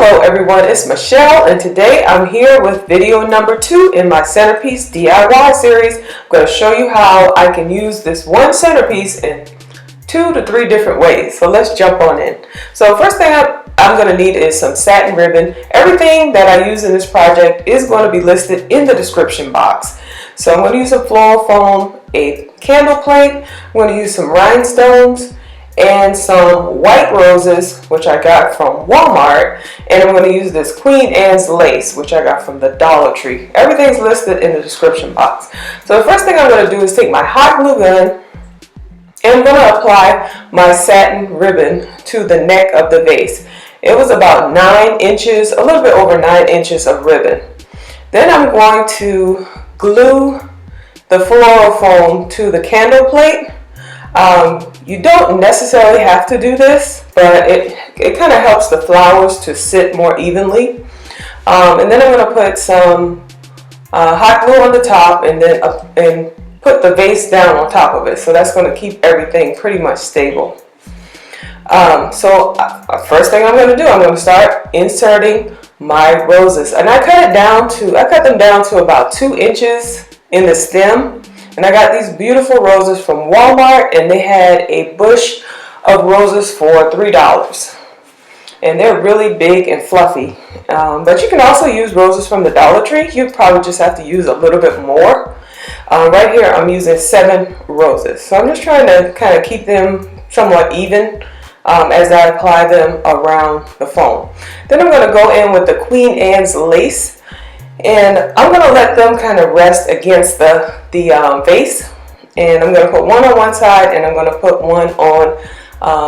Hello everyone, it's Michelle, and today I'm here with video number 2 in my Centerpiece DIY series. I'm going to show you how I can use this one centerpiece in 2 to 3 different ways. So let's jump on in. So first thing I'm going to need is some satin ribbon. Everything that I use in this project is going to be listed in the description box. So I'm going to use some floral foam, a candle plate, I'm going to use some rhinestones, and some white roses, which I got from Walmart, and I'm going to use this Queen Anne's lace, which I got from the Dollar Tree. Everything's listed in the description box. So the first thing I'm going to do is take my hot glue gun and I'm going to apply my satin ribbon to the neck of the vase. It was about 9 inches, a little bit over 9 inches of ribbon. Then I'm going to glue the floral foam to the candle plate. You don't necessarily have to do this, but it kind of helps the flowers to sit more evenly. And then I'm going to put some hot glue on the top and then put the vase down on top of it. So that's going to keep everything pretty much stable. First thing I'm going to do, I'm going to start inserting my roses, and I cut them down to about 2 inches in the stem. And I got these beautiful roses from Walmart, and they had a bush of roses for $3. And they're really big and fluffy. But you can also use roses from the Dollar Tree. You probably just have to use a little bit more. Right here I'm using 7 roses. So I'm just trying to kind of keep them somewhat even as I apply them around the foam. Then I'm going to go in with the Queen Anne's lace. And I'm going to let them kind of rest against the vase. And I'm going to put one on one side and I'm going to put one on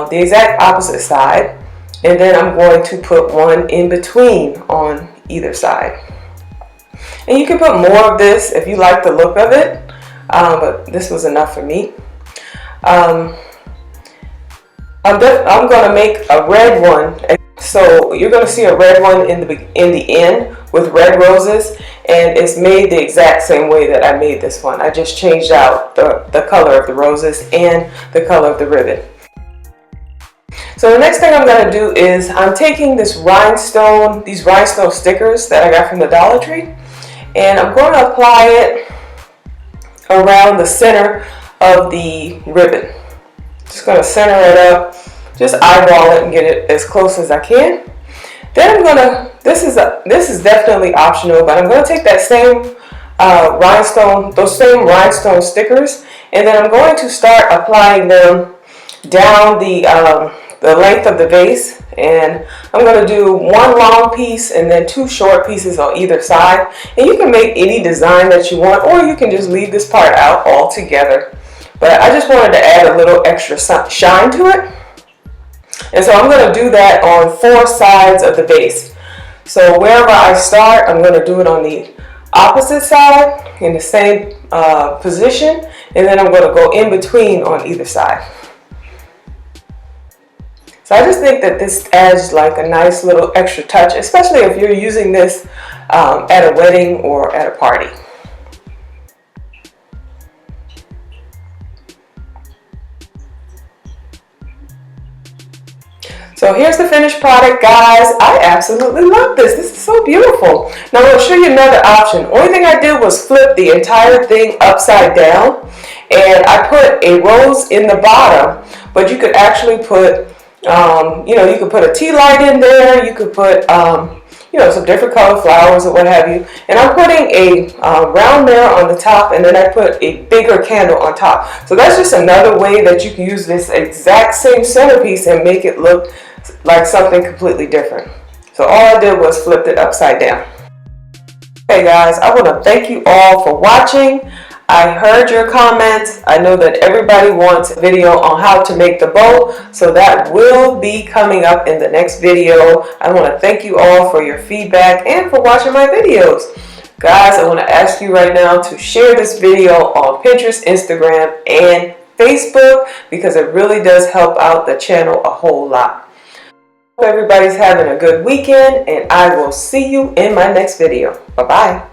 the exact opposite side. And then I'm going to put one in between on either side. And you can put more of this if you like the look of it. But this was enough for me. I'm going to make a red one. So you're going to see a red one in the end with red roses, and it's made the exact same way that I made this one. I just changed out the color of the roses and the color of the ribbon. So the next thing I'm going to do is I'm taking these rhinestone stickers that I got from the Dollar Tree, and I'm going to apply it around the center of the ribbon. Just going to center it up. Just eyeball it and get it as close as I can. Then I'm gonna, this is definitely optional, but I'm gonna take that same those same rhinestone stickers, and then I'm going to start applying them down the length of the vase. And I'm gonna do 1 long piece and then 2 short pieces on either side. And you can make any design that you want, or you can just leave this part out altogether. But I just wanted to add a little extra shine to it. And so I'm going to do that on 4 sides of the vase. So wherever I start, I'm going to do it on the opposite side in the same position. And then I'm going to go in between on either side. So I just think that this adds like a nice little extra touch, especially if you're using this at a wedding or at a party. So here's the finished product, guys. I absolutely love this. This is so beautiful. Now I'm going to show you another option. Only thing I did was flip the entire thing upside down, and I put a rose in the bottom, but you could actually put, you could put a tea light in there. You could put, some different color flowers or what have you. And I'm putting a round mirror on the top, and then I put a bigger candle on top. So that's just another way that you can use this exact same centerpiece and make it look like something completely different. So all I did was flip it upside down. Okay guys, I want to thank you all for watching. I heard your comments. I know that everybody wants a video on how to make the bow, so that will be coming up in the next video. I want to thank you all for your feedback and for watching my videos. Guys, I want to ask you right now to share this video on Pinterest, Instagram, and Facebook, because it really does help out the channel a whole lot. Hope everybody's having a good weekend, and I will see you in my next video. Bye-bye.